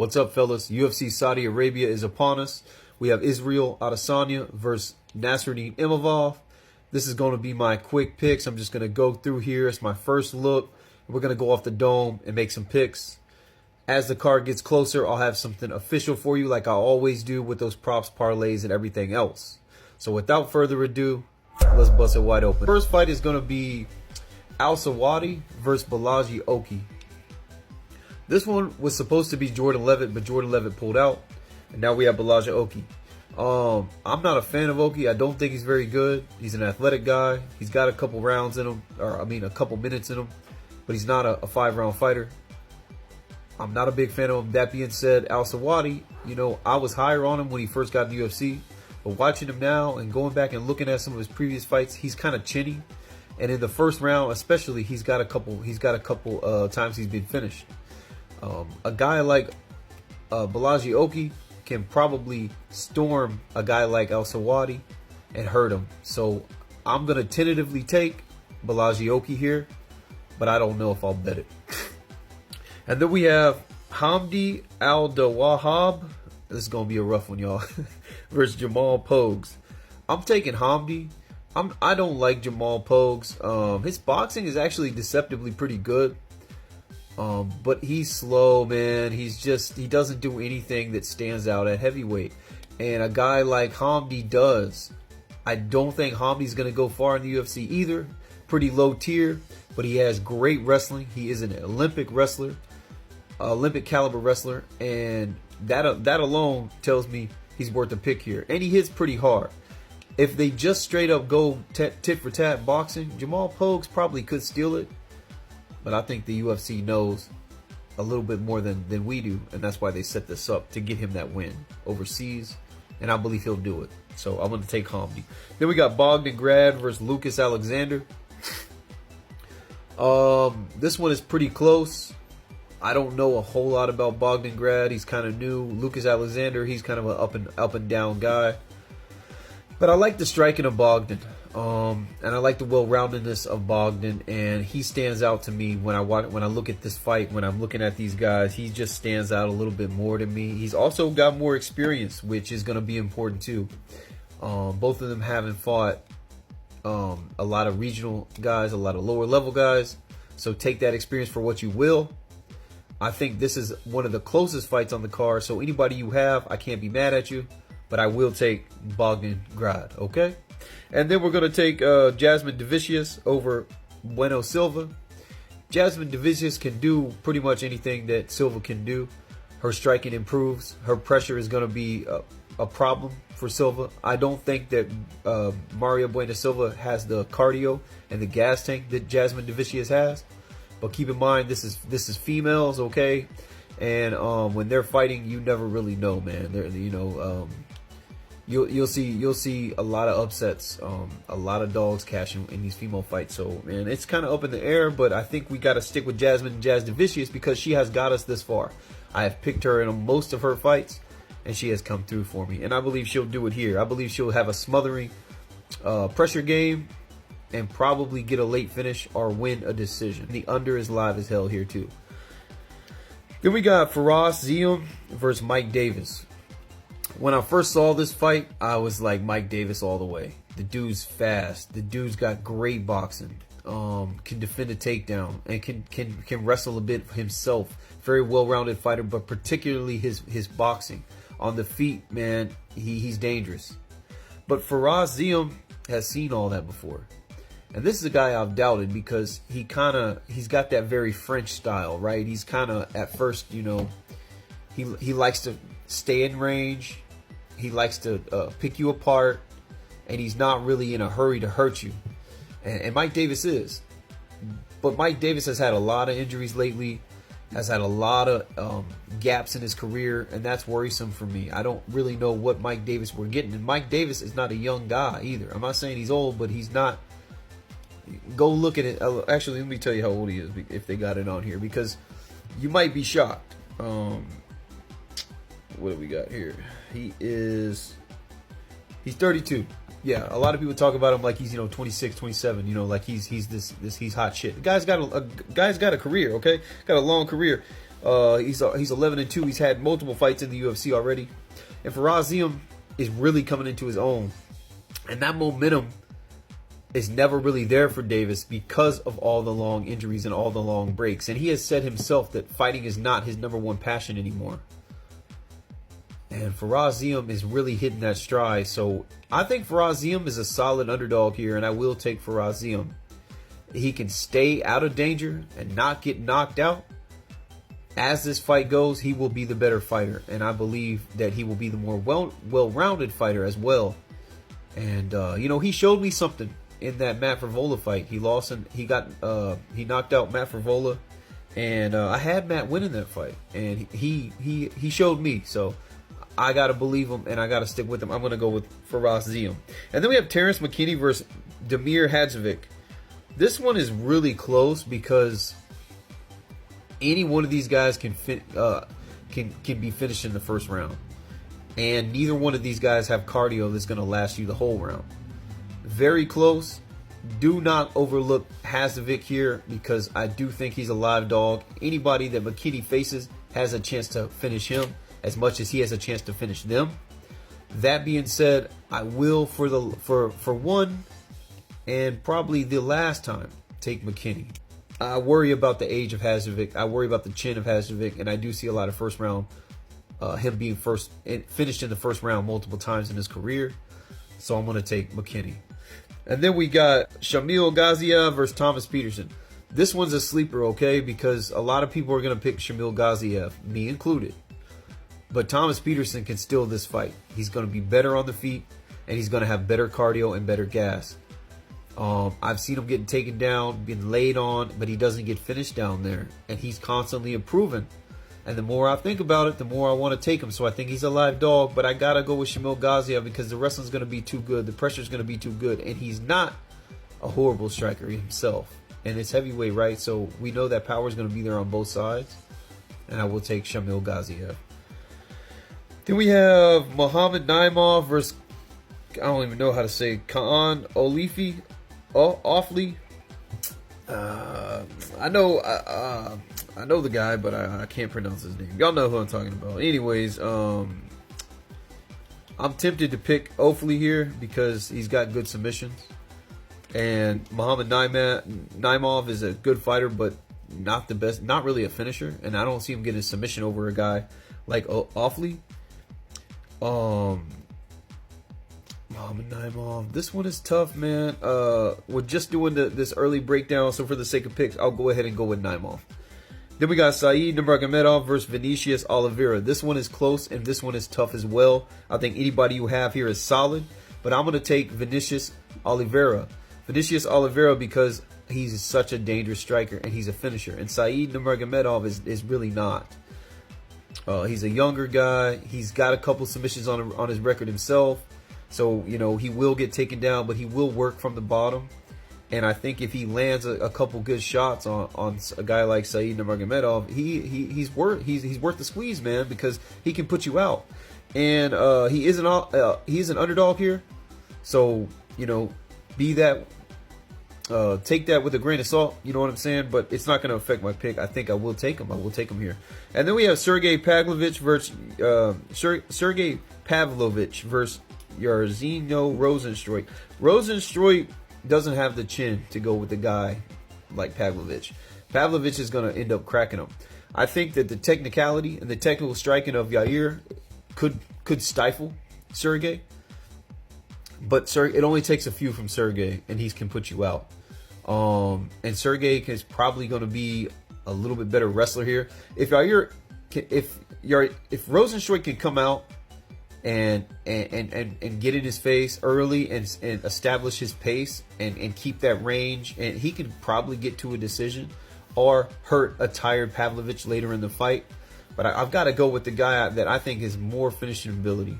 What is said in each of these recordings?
What's up, fellas? UFC Saudi Arabia is upon us. We have Israel Adesanya versus Nasruddin Imavov. This is going to be my quick picks. I'm just going to go through here. It's my first look. We're going to go off the dome and make some picks. As the card gets closer, I'll have something official for you like I always do with those props, parlays, and everything else. So without further ado, let's bust it wide open. First fight is going to be Al-Sawadi versus Balaji Oki. This one was supposed to be Jordan Levitt, but Jordan Levitt pulled out. And now we have Balaji Oki. I'm not a fan of Oki. I don't think he's very good. He's an athletic guy. He's got a couple rounds in him, a couple minutes in him. But he's not a 5-round fighter. I'm not a big fan of him. That being said, Al-Sawadi, I was higher on him when he first got in the UFC. But watching him now and going back and looking at some of his previous fights, he's kind of chinny. And in the first round, especially, he's got a couple times he's been finished. A guy like Balaji Oki can probably storm a guy like Al-Sawadi and hurt him. So I'm going to tentatively take Balaji Oki here, but I don't know if I'll bet it. And then we have Hamdi Al-Dawahab. This is going to be a rough one, y'all. Versus Jamal Pogues. I'm taking Hamdi. I don't like Jamal Pogues. His boxing is actually deceptively pretty good. But he's slow, man. He doesn't do anything that stands out at heavyweight. And a guy like Hamdi does. I don't think Hamdi's going to go far in the UFC either. Pretty low tier, but he has great wrestling. He is an Olympic wrestler, Olympic caliber wrestler. And that alone tells me he's worth a pick here. And he hits pretty hard. If they just straight up go tit for tat boxing, Jamal Pogues probably could steal it. But I think the UFC knows a little bit more than we do. And that's why they set this up to get him that win overseas. And I believe he'll do it. So I'm going to take Hamdi. Then we got Bogdangrad versus Lucas Alexander. This one is pretty close. I don't know a whole lot about Bogdangrad. He's kind of new. Lucas Alexander, he's kind of an up and down guy. But I like the striking of Bogdan. And I like the well-roundedness of Bogdan, and he stands out to me when I look at this fight. When I'm looking at these guys, he just stands out a little bit more to me. He's also got more experience, which is going to be important too. Both of them haven't fought a lot of regional guys, a lot of lower level guys. So take that experience for what you will. I think this is one of the closest fights on the card. So anybody you have, I can't be mad at you, but I will take Bogdangrad. Okay. And then we're going to take Jasmine Davicius over Bueno Silva. Jasmine Davicius can do pretty much anything that Silva can do. Her striking improves. Her pressure is going to be a problem for Silva. I don't think that Maria Bueno Silva has the cardio and the gas tank that Jasmine Davicius has. But keep in mind, this is females, okay? And when they're fighting, you never really know, man. You'll see a lot of upsets, a lot of dogs cashing in these female fights. So, man, it's kind of up in the air, but I think we got to stick with Jasmine and Jazz Davicius because she has got us this far. I have picked her in most of her fights, and she has come through for me. And I believe she'll do it here. I believe she'll have a smothering pressure game and probably get a late finish or win a decision. The under is live as hell here, too. Then we got Faraz Ziam versus Mike Davis. When I first saw this fight, I was like Mike Davis all the way. The dude's fast. The dude's got great boxing. Can defend a takedown and can wrestle a bit himself. Very well-rounded fighter, but particularly his boxing on the feet, man, he's dangerous. But Faraz Ziam has seen all that before, and this is a guy I've doubted because he's got that very French style, right? He's kind of at first, he likes to stay in range. He likes to pick you apart, and he's not really in a hurry to hurt you. And Mike Davis is. But Mike Davis has had a lot of injuries lately, has had a lot of gaps in his career, and that's worrisome for me. I don't really know what Mike Davis we're getting. And Mike Davis is not a young guy either. I'm not saying he's old, but he's not. Go look at it. Actually, let me tell you how old he is if they got it on here, because you might be shocked. What do we got here? He's 32. Yeah, a lot of people talk about him like he's 26, 27. Like he's hot shit. The guy's got a career, okay? Got a long career. He's 11-2. He's had multiple fights in the UFC already, and Faraziem is really coming into his own, and that momentum is never really there for Davis because of all the long injuries and all the long breaks. And he has said himself that fighting is not his #1 passion anymore. And Faraziem is really hitting that stride. So I think Faraziem is a solid underdog here, and I will take Faraziem. He can stay out of danger and not get knocked out. As this fight goes, he will be the better fighter, and I believe that he will be the more well-rounded fighter as well. And he showed me something in that Matt Frevola fight. He lost and he knocked out Matt Frevola, and I had Matt winning that fight, and he showed me. So I gotta believe him, and I gotta stick with him. I'm gonna go with Faraziem. And then we have Terrence McKinney versus Damir Hadzovic. This one is really close because any one of these guys can be finished in the first round, and neither one of these guys have cardio that's gonna last you the whole round. Very close. Do not overlook Hadzovic here because I do think he's a live dog. Anybody that McKinney faces has a chance to finish him as much as he has a chance to finish them. That being said, I will for one and probably the last time take McKinney. I worry about the age of Hadzovic. I worry about the chin of Hadzovic, and I do see a lot of first round him being finished in the first round multiple times in his career. So I'm going to take McKinney. And then we got Shamil Gaziev versus Thomas Peterson. This one's a sleeper, okay? Because a lot of people are going to pick Shamil Gaziev, me included. But Thomas Peterson can steal this fight. He's going to be better on the feet, and he's going to have better cardio and better gas. I've seen him getting taken down, being laid on, but he doesn't get finished down there. And he's constantly improving. And the more I think about it, the more I want to take him. So I think he's a live dog, but I got to go with Shamil Gaziev because the wrestling's going to be too good. The pressure's going to be too good. And he's not a horrible striker himself. And it's heavyweight, right? So we know that power is going to be there on both sides. And I will take Shamil Gaziev. Then we have Muhammad Naimov versus, I don't even know how to say, Kaan Olifi. Awfully. I know the guy, but I can't pronounce his name. Y'all know who I'm talking about. Anyways, I'm tempted to pick Ofli here because he's got good submissions. And Muhammad Naimov is a good fighter, but not the best, not really a finisher. And I don't see him getting a submission over a guy like Ofli. Muhammad Naimov. This one is tough, man. We're just doing this early breakdown, so for the sake of picks, I'll go ahead and go with Naimov. Then we got Said Nurmagomedov versus Vinicius Oliveira. This one is close, and this one is tough as well. I think anybody you have here is solid, but I'm going to take Vinicius Oliveira. Vinicius Oliveira because he's such a dangerous striker, and he's a finisher. And Said Nurmagomedov is really not. He's a younger guy. He's got a couple submissions on his record himself. So, he will get taken down, but he will work from the bottom. And I think if he lands a couple good shots on a guy like Said Nurmagomedov, he's worth the squeeze, man, because he can put you out. And he is an underdog here. So, be that take that with a grain of salt, you know what I'm saying? But it's not going to affect my pick. I think I will take him. I will take him here. And then we have Sergey Pavlovich versus Jairzinho Rozenstruik. Rozenstruik doesn't have the chin to go with a guy like Pavlovich. Pavlovich is going to end up cracking him. I think that the technicality and the technical striking of Yair could stifle Sergey. But it only takes a few from Sergey, and he can put you out. And Sergey is probably going to be a little bit better wrestler here. If Rozenstruik can come out and get in his face early and establish his pace and keep that range, and he can probably get to a decision or hurt a tired Pavlovich later in the fight. But I've got to go with the guy that I think has more finishing ability.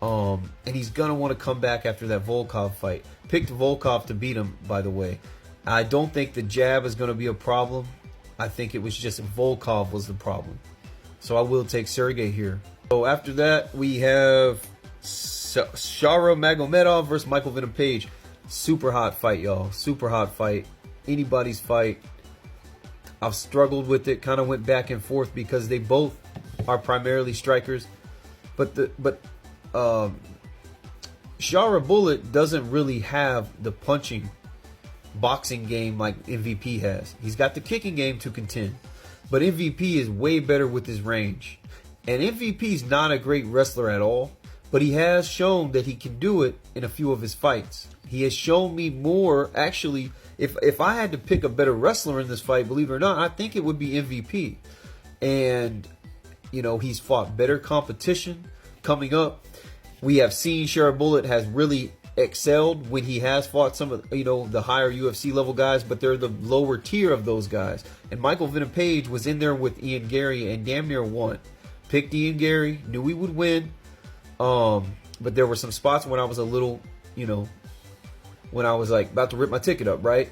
And he's going to want to come back after that Volkov fight. Picked Volkov to beat him, by the way. I don't think the jab is going to be a problem. I think it was just Volkov was the problem. So I will take Sergey here. So after that, we have Shara Magomedov versus Michael Venom Page. Super hot fight, y'all. Super hot fight. Anybody's fight. I've struggled with it, kind of went back and forth because they both are primarily strikers. But Shara Bullet doesn't really have the punching boxing game like MVP has. He's got the kicking game to contend, but MVP is way better with his range. And MVP is not a great wrestler at all, but he has shown that he can do it in a few of his fights. He has shown me more. Actually, if I had to pick a better wrestler in this fight, believe it or not, I think it would be MVP. And, you know, he's fought better competition coming up. We have seen Shara Bullet has really excelled when he has fought some of, you know, the higher UFC level guys, but they're the lower tier of those guys. And Michael Venom Page was in there with Ian Gary and damn near won. Picked Ian Gary, knew he would win. But there were some spots when I was a little, you know, when I was like about to rip my ticket up, right?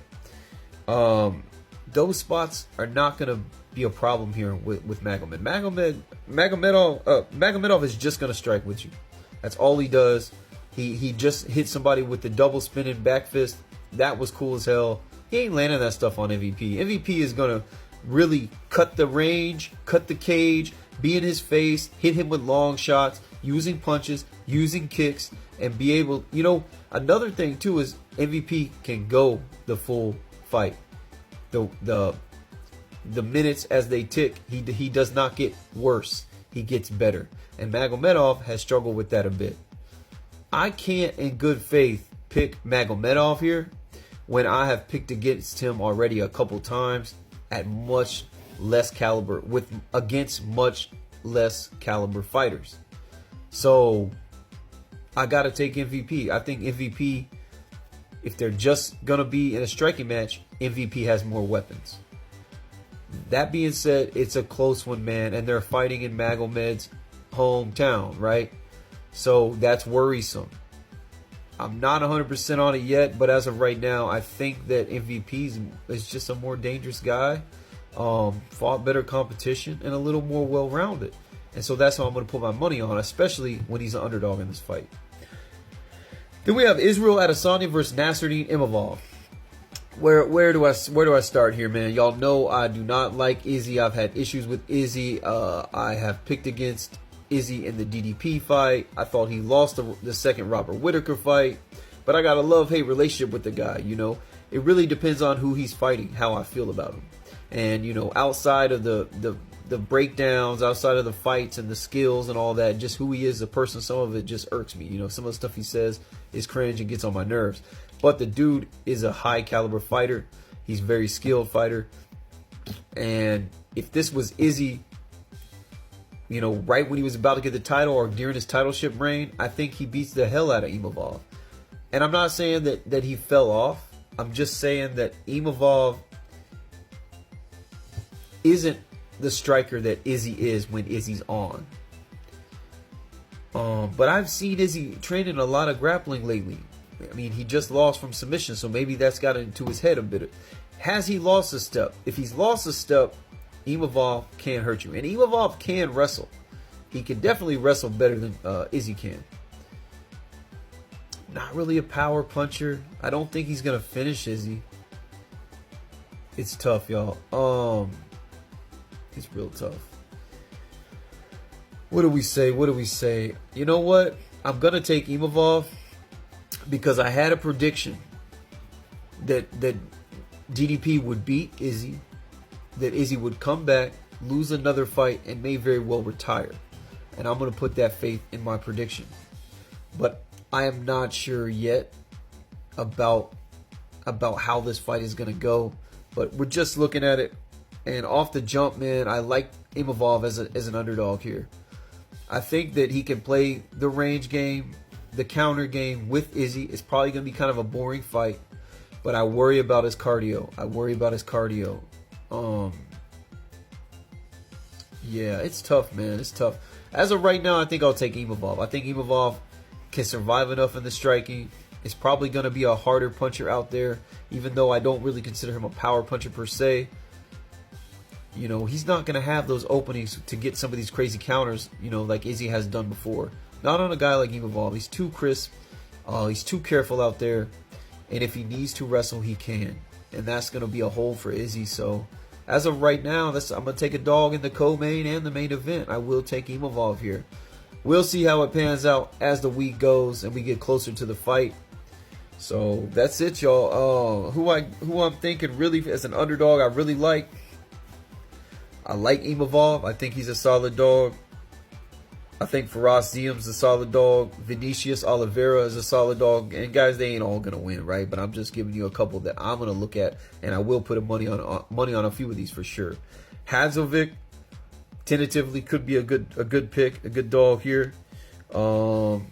Those spots are not going to be a problem here with Magomed. Magomedov is just going to strike with you. That's all he does. He just hit somebody with the double spinning back fist. That was cool as hell. He ain't landing that stuff on MVP. MVP is going to really cut the range, cut the cage, be in his face, hit him with long shots, using punches, using kicks, and be able, you know, another thing too is MVP can go the full fight. The minutes as they tick, he does not get worse. He gets better. And Magomedov has struggled with that a bit. I can't in good faith pick Magomedov here when I have picked against him already a couple times at much less caliber, against much less caliber fighters. So I gotta take MVP. I think MVP, if they're just gonna be in a striking match, MVP has more weapons. That being said, it's a close one, man, and they're fighting in Magomed's hometown, right? So that's worrisome. I'm not 100% on it yet, but as of right now, I think that MVP is just a more dangerous guy, fought better competition, and a little more well-rounded. And so that's how I'm going to put my money on, especially when he's an underdog in this fight. Then we have Israel Adesanya versus Nasruddin Imavov. Where do I start here, man? Y'all know I do not like Izzy. I've had issues with Izzy. I have picked against Izzy in the DDP fight. I thought he lost the second Robert Whittaker fight, but I got a love-hate relationship with the guy. You know, it really depends on who he's fighting, how I feel about him. And you know, outside of the breakdowns, outside of the fights and the skills and all that, just who he is as a person, some of it just irks me. You know, some of the stuff he says is cringe and gets on my nerves. But the dude is a high caliber fighter. He's a very skilled fighter. And if this was Izzy, you know, right when he was about to get the title or during his titleship reign, I think he beats the hell out of Imavov. And I'm not saying that he fell off. I'm just saying that Imavov isn't the striker that Izzy is when Izzy's on. But I've seen Izzy training a lot of grappling lately. I mean, he just lost from submission, so maybe that's got into his head a bit. Has he lost a step? If he's lost a step, Imavov can hurt you. And Imavov can wrestle. He can definitely wrestle better than Izzy can. Not really a power puncher. I don't think he's going to finish Izzy. It's tough, y'all. It's real tough. What do we say? You know what? I'm going to take Imavov because I had a prediction that DDP would beat Izzy, that Izzy would come back, lose another fight, and may very well retire. And I'm going to put that faith in my prediction. But I am not sure yet about how this fight is going to go. But we're just looking at it. And off the jump, man, I like Imavov as an underdog here. I think that he can play the range game, the counter game with Izzy. It's probably going to be kind of a boring fight. But I worry about his cardio. Yeah, it's tough, man. It's tough. As of right now, I think I'll take Imavov. I think Imavov can survive enough in the striking. It's probably going to be a harder puncher out there, even though I don't really consider him a power puncher per se. You know, he's not going to have those openings to get some of these crazy counters, you know, like Izzy has done before. Not on a guy like Imavov. He's too crisp. He's too careful out there. And if he needs to wrestle, he can. And that's going to be a hole for Izzy. So as of right now, I'm going to take a dog in the co-main and the main event. I will take Imavov here. We'll see how it pans out as the week goes and we get closer to the fight. So that's it, y'all. Who I'm thinking really as an underdog, I really like. I like Imavov. I think he's a solid dog. I think Faraz Diem's a solid dog. Vinicius Oliveira is a solid dog. And guys, they ain't all gonna win, right? But I'm just giving you a couple that I'm gonna look at, and I will put money on a few of these for sure. Hadzovic tentatively could be a good pick, a good dog here. And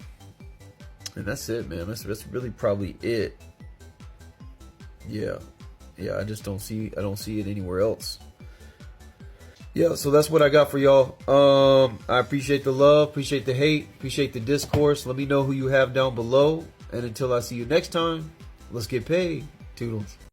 that's it, man. That's really probably it. Yeah. I just don't see it anywhere else. Yeah, so that's what I got for y'all. I appreciate the love, appreciate the hate, appreciate the discourse. Let me know who you have down below. And until I see you next time, let's get paid. Toodles.